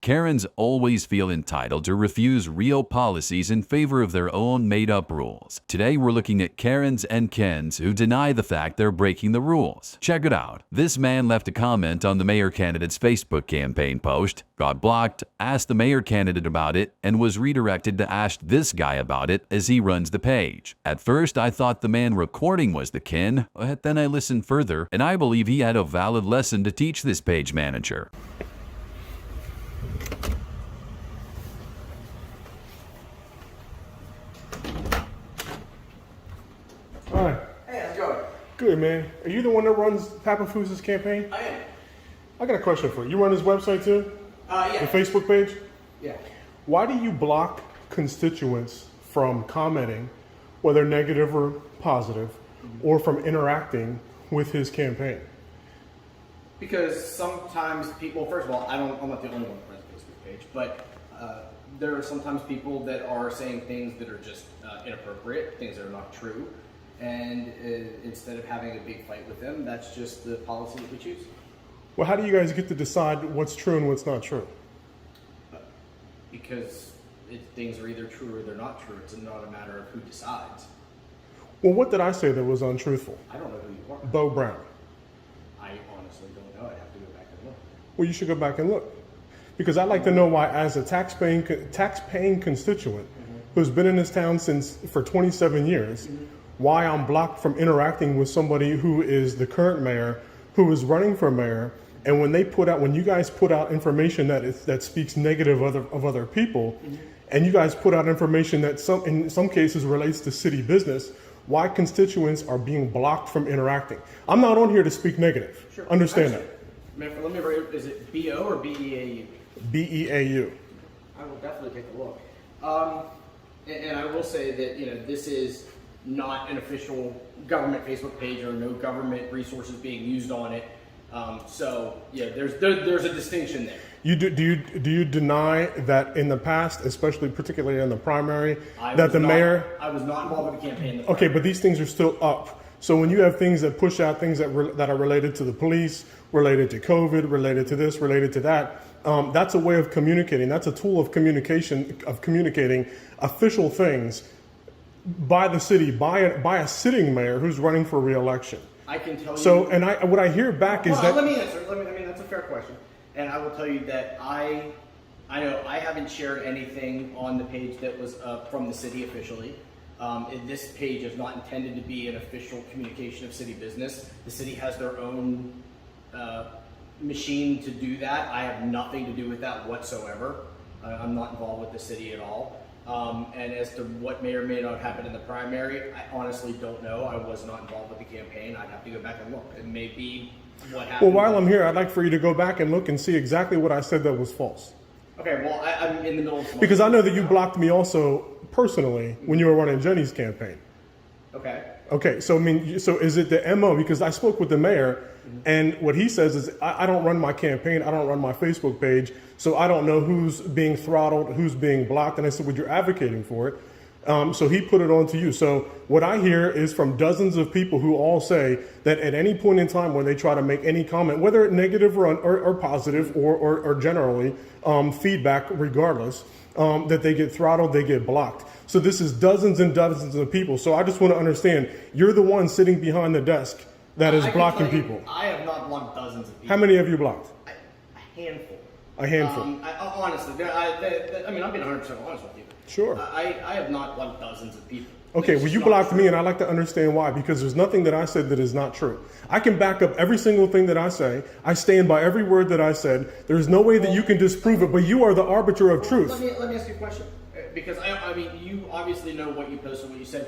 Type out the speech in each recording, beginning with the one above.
Karens always feel entitled to refuse real policies in favor of their own made-up rules. Today we're looking at Karens and Kens who deny the fact they're breaking the rules. Check it out. This man left a comment on the mayor candidate's Facebook campaign post, got blocked, asked the mayor candidate about it, and was redirected to ask this guy about it as he runs the page. At first I thought the man recording was the Ken, but then I listened further and I believe he had a valid lesson to teach this page manager. Hi. Hey, how's it going? Good, man. Are you the one that runs Papa Foods' campaign? I am. I got a question for you. You run his website too? Yeah. The Facebook page? Yeah. Why do you block constituents from commenting, whether negative or positive, or from interacting with his campaign? Because sometimes people, first of all, I'm not the only one that runs a Facebook page, but there are sometimes people that are saying things that are just inappropriate, things that are not true. And instead of having a big fight with them, that's just the policy that we choose. Well, how do you guys get to decide what's true and what's not true? Because things are either true or they're not true. It's not a matter of who decides. Well, what did I say that was untruthful? I don't know who you are. Bo Brown. I honestly don't know. I'd have to go back and look. Well, you should go back and look. Because I'd like to know why, as a tax-paying constituent who's been in this town for 27 years, why I'm blocked from interacting with somebody who is the current mayor, who is running for mayor, and when you guys put out information that speaks negative of other people, and you guys put out information that in some cases relates to city business, why constituents are being blocked from interacting? I'm not on here to speak negative. Sure. Understand that. Let me write, is it B-O or B-E-A-U? B-E-A-U. I will definitely take a look. And I will say that, this is not an official government Facebook page or no government resources being used on it. So yeah, there's a distinction there. Do you deny that in the past, especially particularly in the primary, I that was the not- mayor? I was not involved with the campaign. Okay, but these things are still up. So when you have things that push out things that are related to the police, related to COVID, related to this, related to that, that's a way of communicating. That's a tool of communicating official things by the city, by a sitting mayor who's running for re-election. I can tell you. So, and what I hear back is that. Let me answer. That's a fair question, and I will tell you that I know I haven't shared anything on the page that was from the city officially. This page is not intended to be an official communication of city business. The city has their own machine to do that. I have nothing to do with that whatsoever. I'm not involved with the city at all. And as to what may or may not happen in the primary, I honestly don't know. I was not involved with the campaign. I'd have to go back and look. It may be what happened. Well, while I'm here, I'd like for you to go back and look and see exactly what I said that was false. Okay, well, I'm in the middle of something. Because I know that you blocked me also personally when you were running Jenny's campaign. Okay. Okay, so is it the MO? Because I spoke with the mayor, and what he says is, I don't run my campaign, I don't run my Facebook page, so I don't know who's being throttled, who's being blocked. And I said, well, you're advocating for it. So he put it on to you. So what I hear is from dozens of people who all say that at any point in time when they try to make any comment, whether it's negative or positive or generally feedback regardless, that they get throttled, they get blocked. So this is dozens and dozens of people. So I just want to understand, you're the one sitting behind the desk that is blocking people. I have not blocked dozens of people. How many have you blocked? A handful. A handful. Honestly, I'm being 100% honest with you. Sure. I have not blocked dozens of people. Okay, It's well, you not blocked true. me, and I'd like to understand why, because there's nothing that I said that is not true. I can back up every single thing that I say. I stand by every word that I said. There's no way that you can disprove it, but you are the arbiter of truth. Let me ask you a question. Because, you obviously know what you posted, what you said.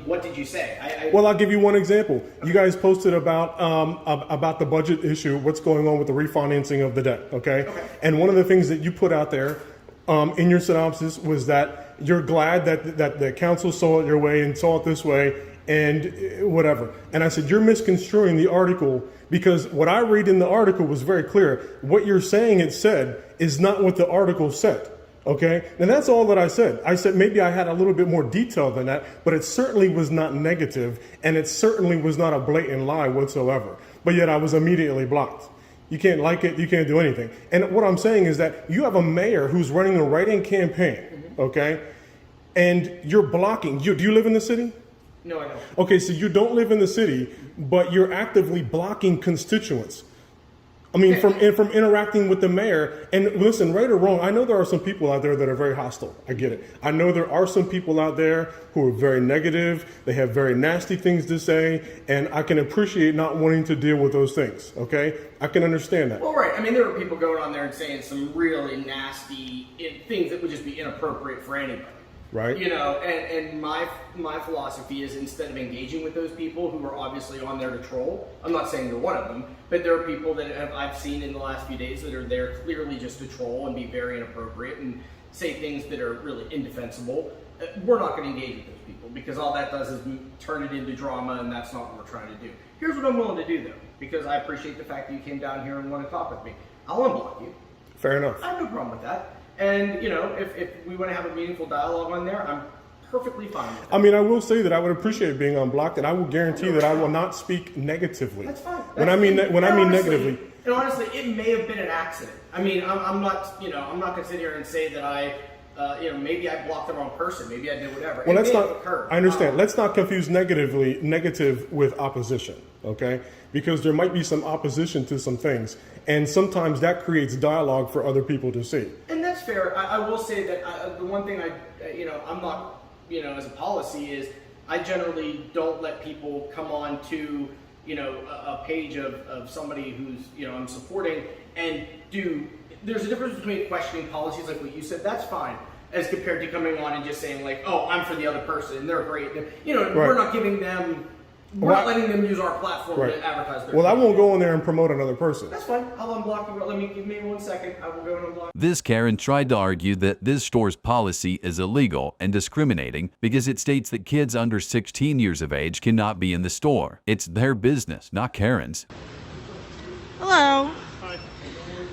What did you say? Well, I'll give you one example. You guys posted about the budget issue, what's going on with the refinancing of the debt, okay? And one of the things that you put out there in your synopsis was that you're glad that the council saw it your way and saw it this way and whatever. And I said, you're misconstruing the article, because what I read in the article was very clear. What you're saying it said is not what the article said. Okay, and that's all that I said. I said maybe I had a little bit more detail than that, but it certainly was not negative, and it certainly was not a blatant lie whatsoever. But yet I was immediately blocked. You can't like it. You can't do anything. And what I'm saying is that you have a mayor who's running a write-in campaign, okay? And you're blocking. Do you live in the city? No, I don't. Okay, so you don't live in the city, but you're actively blocking constituents. I mean, from interacting with the mayor. And listen, right or wrong, I know there are some people out there that are very hostile. I get it. I know there are some people out there who are very negative. They have very nasty things to say, and I can appreciate not wanting to deal with those things. Okay, I can understand that. Well, right. I mean, there were people going on there and saying some really nasty things that would just be inappropriate for anybody. Right. You know, and my philosophy is, instead of engaging with those people who are obviously on there to troll, I'm not saying you're one of them, but there are people that I've seen in the last few days that are there clearly just to troll and be very inappropriate and say things that are really indefensible. We're not going to engage with those people, because all that does is turn it into drama, and that's not what we're trying to do. Here's what I'm willing to do, though, because I appreciate the fact that you came down here and want to talk with me. I'll unblock you. Fair enough. I have no problem with that. And, you know, if we want to have a meaningful dialogue on there, I'm perfectly fine with that. I mean, I will say that I would appreciate being unblocked, and I will guarantee that I will not speak negatively. That's fine. When I mean negatively. And honestly, it may have been an accident. I mean, I'm not going to sit here and say that maybe I blocked the wrong person. Maybe I did whatever. Well, let's not. I understand. Let's not confuse negative with opposition, okay? Because there might be some opposition to some things, and sometimes that creates dialogue for other people to see. And that's fair. I will say that the one thing I'm not, as a policy is, I generally don't let people come on to, a page of somebody who's, I'm supporting and there's a difference between questioning policies like what you said, that's fine, as compared to coming on and just saying like, oh, I'm for the other person and they're great. We're not giving them, we're not letting them use our platform to advertise their Well, I won't go in there and promote another person. That's fine. I'll unblock you. Give me 1 second. I will go and unblock. This Karen tried to argue that this store's policy is illegal and discriminating because it states that kids under 16 years of age cannot be in the store. It's their business, not Karen's. Hello. Hi.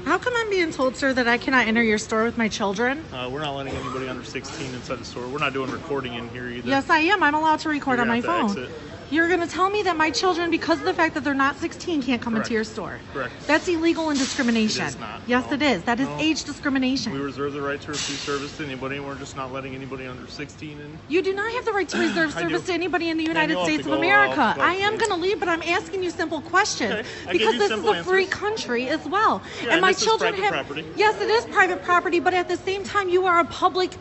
How come I'm being told, sir, that I cannot enter your store with my children? We're not letting anybody under 16 inside the store. We're not doing recording in here either. Yes, I am. I'm allowed to record on my You're gonna have phone. to exit. You're going to tell me that my children, because of the fact that they're not 16, can't come Correct. into your store. Correct. That's illegal and discrimination. It is not. Yes, No. it is. That is No. age discrimination. We reserve the right to refuse service to anybody, and we're just not letting anybody under 16 in. You do not have the right to reserve I service do. to anybody in the Ma'am, United you'll have States to of go. America. I'll go, I am please. going to leave, but I'm asking you simple questions. Okay. I Because give you this is simple a free answers. country as well. Yeah, and my this is children private have property. Yes, it is private property, but at the same time you are a public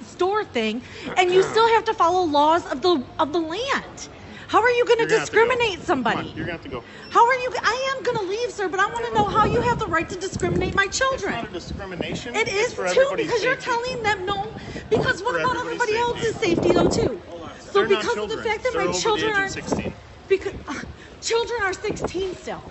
store thing, and you still have to follow laws of the land. How are you going to You're gonna have to go. discriminate somebody? Come on, you're going to have to go. How are you? I am going to leave, sir, but I want to know how you have the right to discriminate my It's children. not a discrimination. It is It's for too, everybody's because you're safety. telling them no. Because what for about everybody's everybody else's safety. safety though too? So They're not because of the children. fact that They're my over children the age are of 16. because children are 16 still.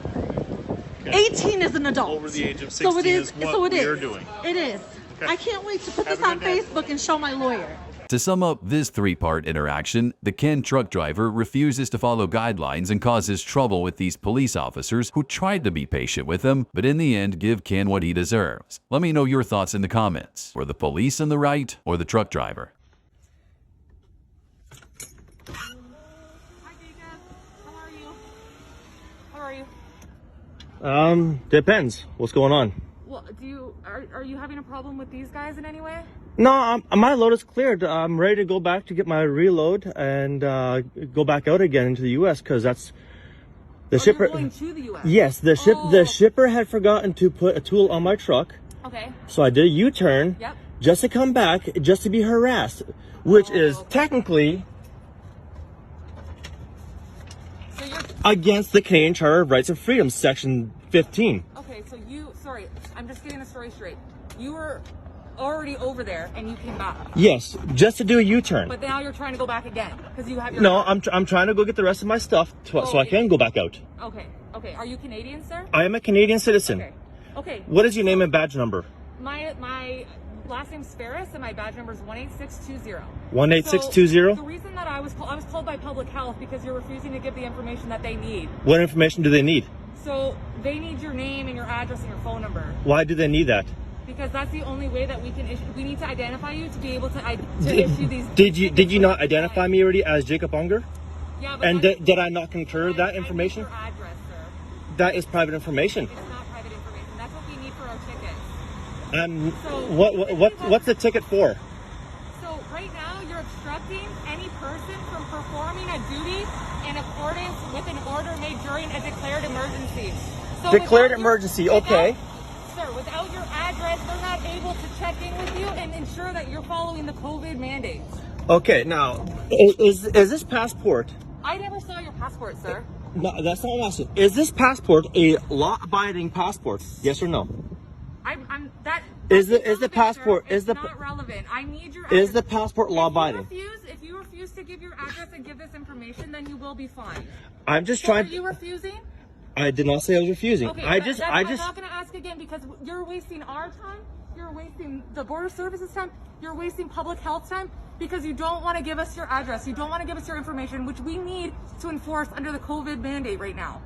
Okay. 18 is an adult. Over the age of So 16 it is. is what So it we is. are doing. It is. Okay. I can't wait to put Have this a on good day. Facebook and show my lawyer. To sum up this three-part interaction, the Ken truck driver refuses to follow guidelines and causes trouble with these police officers who tried to be patient with him, but in the end give Ken what he deserves. Let me know your thoughts in the comments. Were the police in the right or the truck driver? Hi, Jacob. How are you? Depends. What's going on? Well, are you having a problem with these guys in any way? No, my load is cleared. I'm ready to go back to get my reload and go back out again into the U.S. because that's the shipper. You're going to the U.S. Yes, the shipper had forgotten to put a tool on my truck. Okay. So I did a U-turn. Yep. Just to come back, just to be harassed, which is technically So you're against the Canadian Charter of Rights and Freedoms, Section 15. okay. So sorry, I'm just getting the story straight. You were already over there and you came back, Yes, just to do a U-turn. but now you're trying to go back again because you have your. No, I'm trying to go get the rest of my stuff so I can go back out. Okay. Okay. Are you Canadian, sir? I am a Canadian citizen. Okay. Okay. What is your name and badge number? My last name's Ferris and my badge number is 18620. 18620? So the reason that I was called by public health because you're refusing to give the information that they need. What information do they need? So they need your name and your address and your phone number Why do they need that? because that's the only way that we can issue. We need to identify you to be able to issue these. Did you not identify me already as Jacob Unger? Yeah, but And that's- did I not concur that I need information? your address, sir. That is private information. It's not private What's the ticket for? So right now you're obstructing any person from performing a duty in accordance with an order made during a declared emergency. So Declared emergency, okay. Sir, without your address, they're not able to check in with you and ensure that you're following the COVID mandates. Okay, now, is this passport? I never saw your passport, sir. No, that's not what I'm asking. Is this passport a law-abiding passport? Yes or no? Is the passport- sir. is the- It's not relevant. I need your address. Is the passport law-abiding? If you refuse to give your address and give this information, then you will be fined. I'm just So trying. are you refusing? I did not say I was refusing. Okay, I'm not going to ask again because you're wasting our time. You're wasting the border services time. You're wasting public health time because you don't want to give us your address. You don't want to give us your information, which we need to enforce under the COVID mandate right now.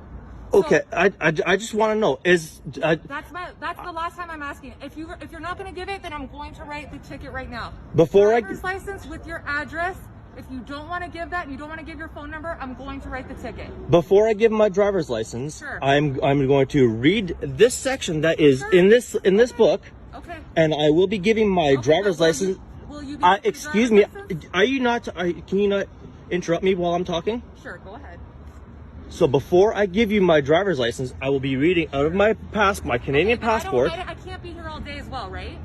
Okay, I just want to know That's the last time I'm asking. If you're not going to give it, then I'm going to write the ticket right now. Driver's license with your address. If you don't want to give that, and you don't want to give your phone number, I'm going to write the ticket. Before I give my driver's license, Sure. I'm going to read this section that is in this book. Okay. And I will be giving my driver's license. Will you be Excuse me. Are you not? Can you not interrupt me while I'm talking? Sure. Go ahead. So before I give you my driver's license, I will be reading out of my Canadian passport. I can't be here all day as well, right?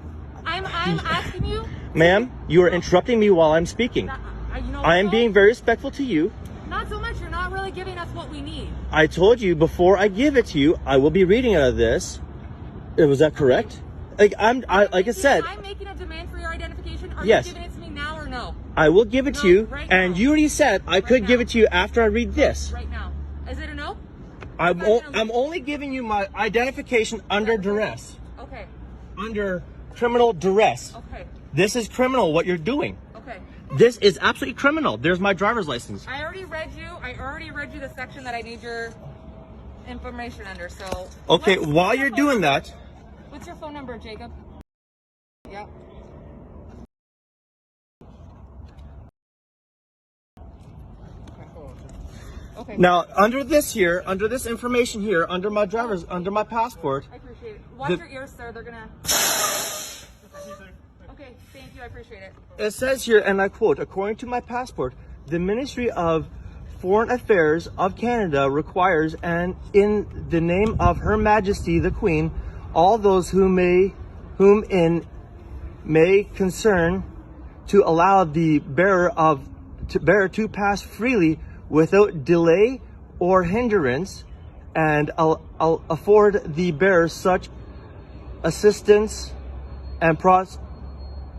I'm asking you. Ma'am, you are interrupting me while I'm speaking. I am being very respectful to you. Not so much. You're not really giving us what we need. I told you before I give it to you, I will be reading out of this. Was that correct? Like I said. I'm making a demand for your identification. Are Yes. you giving it to me now or no? I will give it to you, right and now. you already said I could give it to you after I read this. Right now. Is it a no? I'm only giving you my identification under duress. Okay. Under criminal duress. Okay. This is criminal what you're doing. Okay. This is absolutely criminal. There's my driver's license. I already read you the section that I need your information under. So. Okay, while you're doing that. What's your phone number, Jacob? Yep. Okay. Now, under this information here, under my passport. I appreciate it. Watch your ears, sir. They're gonna. Okay, thank you. I appreciate it. It says here, and I quote, according to my passport, the Ministry of Foreign Affairs of Canada requires, and in the name of Her Majesty the Queen, all those whom may concern to allow the bearer to pass freely without delay or hindrance, and afford the bearer such assistance and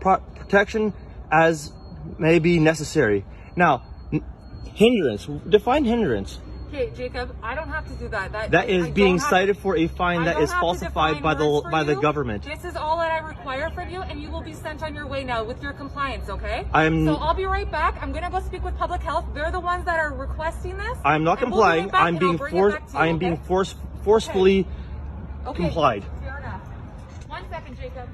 protection as may be necessary. Now, hindrance. Define hindrance. Okay, Jacob, I don't have to do that. That is being cited for a fine that is falsified by the government. This is all that I require from you, and you will be sent on your way now with your compliance, okay? So I'll be right back. I'm gonna go speak with public health. They're the ones that are requesting this. I'm not complying. I'm being forcefully complied. Fair enough. 1 second, Jacob.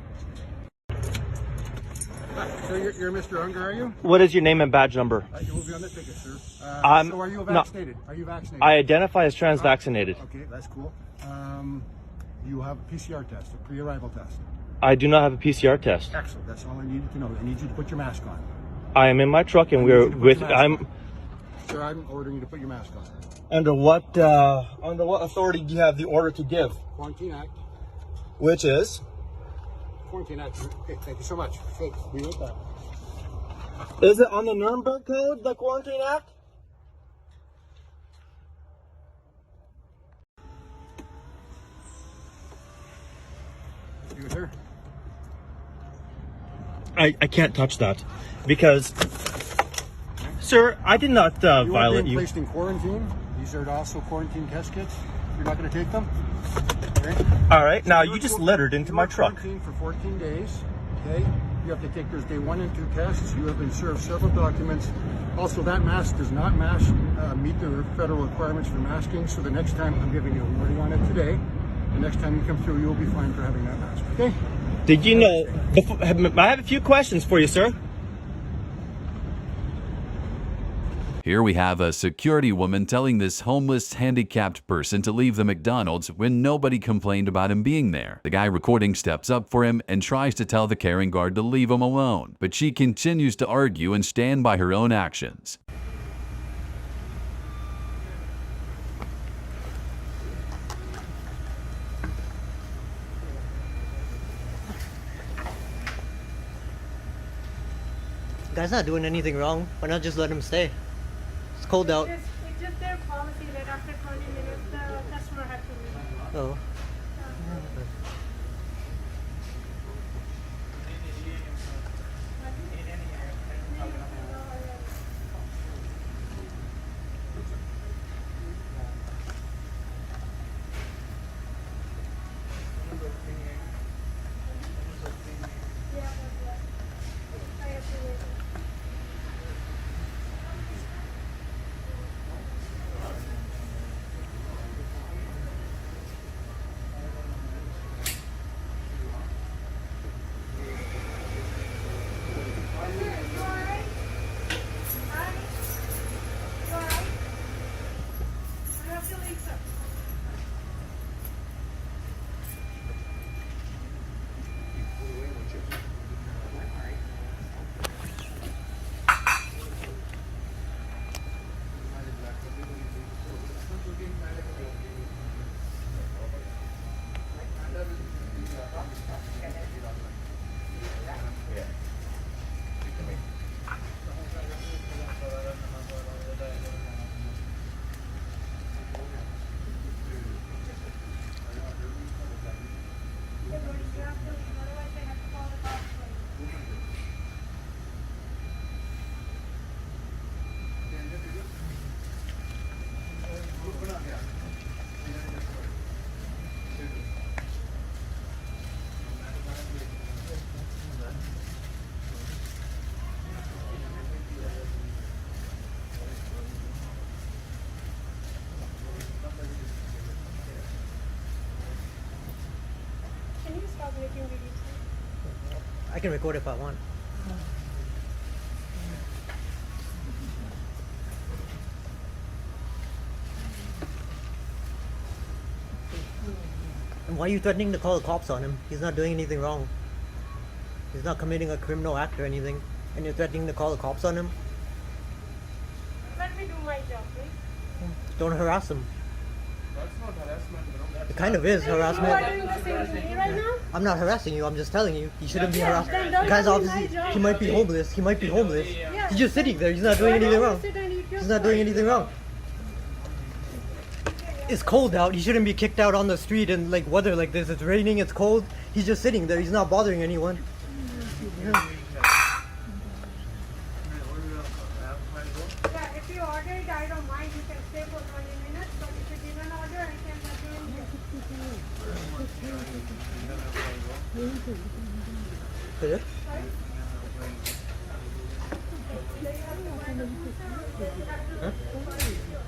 So you're Mr. Unger, are you? What is your name and badge number? You will be on the ticket, sir. So are you no. vaccinated? Are you vaccinated? I identify as trans-vaccinated. Okay, that's cool. You have a PCR test, a pre-arrival test. I do not have a PCR test. Excellent. That's all I needed to know. I need you to put your mask on. I am in my truck, and Sir, I'm ordering you to put your mask on. Under what authority do you have the order to give? Quarantine Act. Which is? Quarantine Act. Okay, thank you so much. Okay, be right back. Is it on the Nuremberg Code, the Quarantine Act? You sir? I can't touch that because, sir, I did not violate being you. placed in quarantine. These are also quarantine test kits. You're not going to take them? Okay. All right. Now you just littered into my truck. Quarantine for 14 days. Okay. You have to take those day 1 and 2 tests. You have been served several documents. Also, that mask does not meet the federal requirements for masking. So the next time, I'm giving you a warning on it today. The next time you come through, you'll be fine for having that mask. Okay. Did you know? I have a few questions for you, sir. Here we have a security woman telling this homeless, handicapped person to leave the McDonald's when nobody complained about him being there. The guy recording steps up for him and tries to tell the caring guard to leave him alone, but she continues to argue and stand by her own actions. Guy's not doing anything wrong. Why not just let him stay? It's cold out. It's just their policy that after 20 minutes the customer has to leave. Oh. Can you stop making videos? I can record if I want. And why are you threatening to call the cops on him? He's not doing anything wrong. He's not committing a criminal act or anything. And you're threatening to call the cops on him? Let me do my job, please. Don't harass him. That's not harassment, bro. It kind of is You are harassment. doing the same to me right now? I'm not harassing you, I'm just telling you. You shouldn't be Yeah, harassed. then don't Guys, do my obviously, job. he might be homeless. He might be homeless. Yeah. He's just sitting there. He's not doing Why anything don't you wrong. sit and eat your He's not food? doing anything wrong. It's cold out. He shouldn't be kicked out on the street in like weather like this. It's raining. It's cold. He's just sitting there. He's not bothering anyone. Yeah. Yeah, if you order it, I don't mind. You can stay for 20 minutes. But if you didn't order, I can let you in here. Is it? Huh?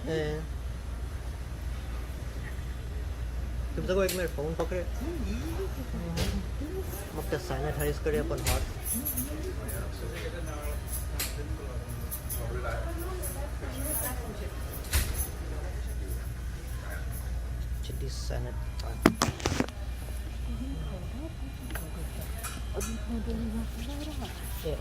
Yeah. तुमचा को एक minute phone पकड़े मग त्या sanitise करे आपण हात चिट्टी Yeah.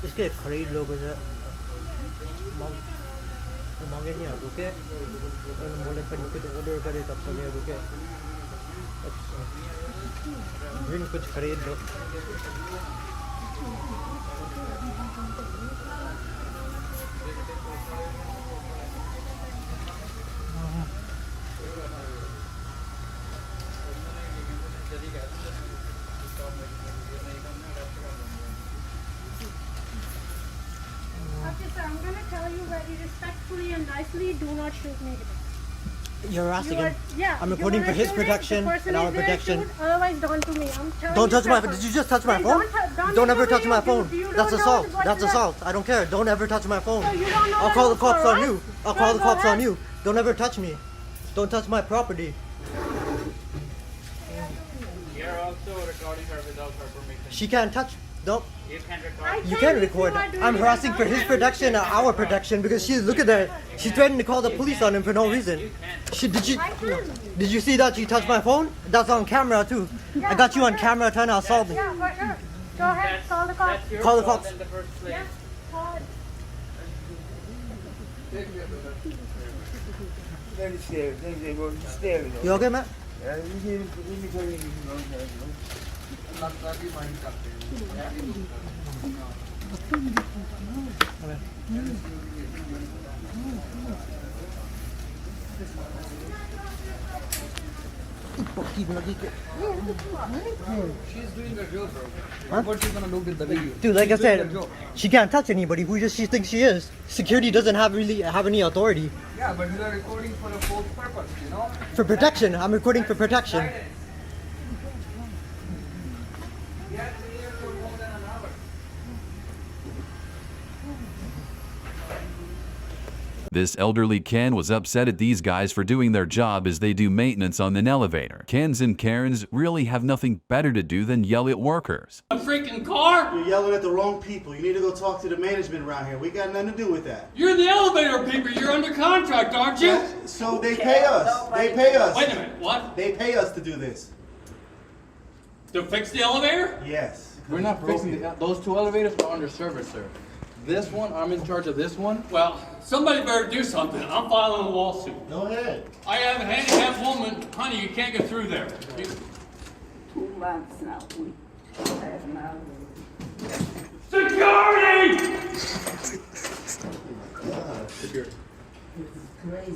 इसके खरीद लोग मांगे नहीं रुके बोले पर ऑर्डर करे तब तक रुके ड्रिंक कुछ खरीद लो Okay, sir, I'm going to tell you very respectfully and nicely, do not shoot me. You're harassing him. Yeah. I'm recording for his protection and our protection. Otherwise, don't to me. I'm telling Don't you touch my that phone. Did you just touch my Hey, phone? Don't ever touch my phone. You That's don't assault. know what That's you assault. I don't care. Don't ever touch my phone. So you don't know I'll that call the it's cops on alright? you. I'll Yeah, call the go cops on ahead. you. Don't ever touch me. Don't touch my property. You're also recording her without her permission. She can't touch. Don't. You can record. You can record. I'm harassing for his protection and our protection because look at her. She's threatening to call the police on him for no reason. Did you see that she touched my phone? That's on camera too. I got you on camera trying to assault me. Yeah, for sure. Go ahead, call the cops. That's your Call the fault cops. in the first place. Yeah, call it. You okay, Matt? She's doing her job, bro. What she's gonna do with the video? Dude, like I She's doing said, her job. she can't touch anybody. Who does she think she is? Security doesn't really have any authority. Yeah, but you are recording for a false purpose, you know? For protection. I'm recording for protection. You have to be here for more than an hour. This elderly Ken was upset at these guys for doing their job as they do maintenance on an elevator. Kens and Karens really have nothing better to do than yell at workers. A freaking car? You're yelling at the wrong people. You need to go talk to the management around here. We got nothing to do with that. You're the elevator people. You're under contract, aren't you? Yeah, so they pay us. They pay us. Wait a minute. What? They pay us to do this. To fix the elevator? Yes. We're not fixing those two elevators are under service, sir. This one, I'm in charge of this one. Well, somebody better do something. I'm filing a lawsuit. Go ahead. I have a handicapped woman. Honey, you can't get through there. 2 months now. We have now. Security! Crazy.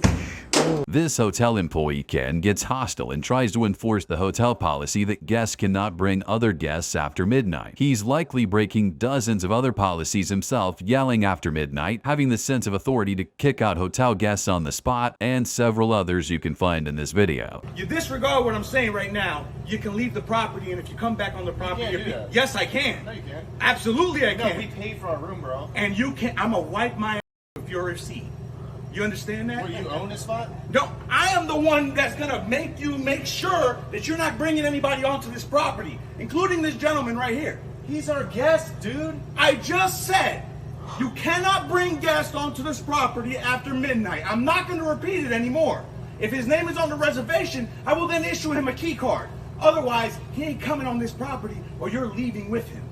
This hotel employee, Ken, gets hostile and tries to enforce the hotel policy that guests cannot bring other guests after midnight. He's likely breaking dozens of other policies himself, yelling after midnight, having the sense of authority to kick out hotel guests on the spot, and several others you can find in this video. You disregard what I'm saying right now. You can leave the property, and if you come back on the property, yes, I can. No, you can't. Absolutely, I can. No, we paid for our room, bro. And you can. I'm gonna wipe my ass with your receipt. You understand that? What, you own this spot? No, I am the one that's gonna make sure that you're not bringing anybody onto this property, including this gentleman right here. He's our guest, dude. I just said you cannot bring guests onto this property after midnight. I'm not going to repeat it anymore. If his name is on the reservation, I will then issue him a key card. Otherwise, he ain't coming on this property, or you're leaving with him.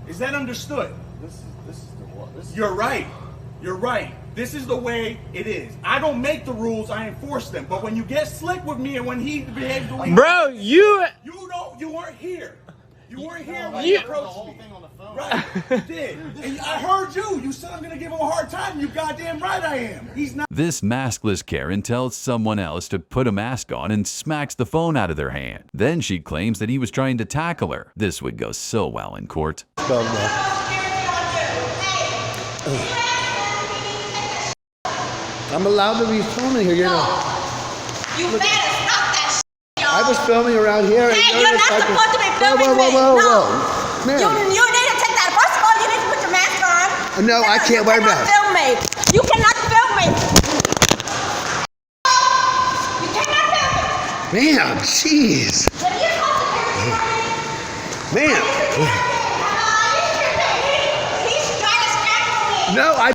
Is that understood? This is the one. You're right. You're right. This is the way it is. I don't make the rules, I enforce them. But when you get slick with me and when he behaves the way Bro, you weren't here. You weren't here when You you heard the approached whole me. thing on the phone. Right, you did. And I heard you. You said I'm gonna give him a hard time. You goddamn right I am. He's not. This maskless Karen tells someone else to put a mask on and smacks the phone out of their hand. Then she claims that he was trying to tackle her. This would go so well in court. I'm allowed to be filming here, you know. You better stop that shit, I y'all. was filming around here. Hey, you're not supposed to be filming me. Whoa. No. Man. You need to take that. First of all, you need to put your mask on. No, I can't wear a mask. You cannot film me. You cannot film me. You cannot film me. Man, jeez. What are you supposed to do? Man. He's trying to strangle me. No, I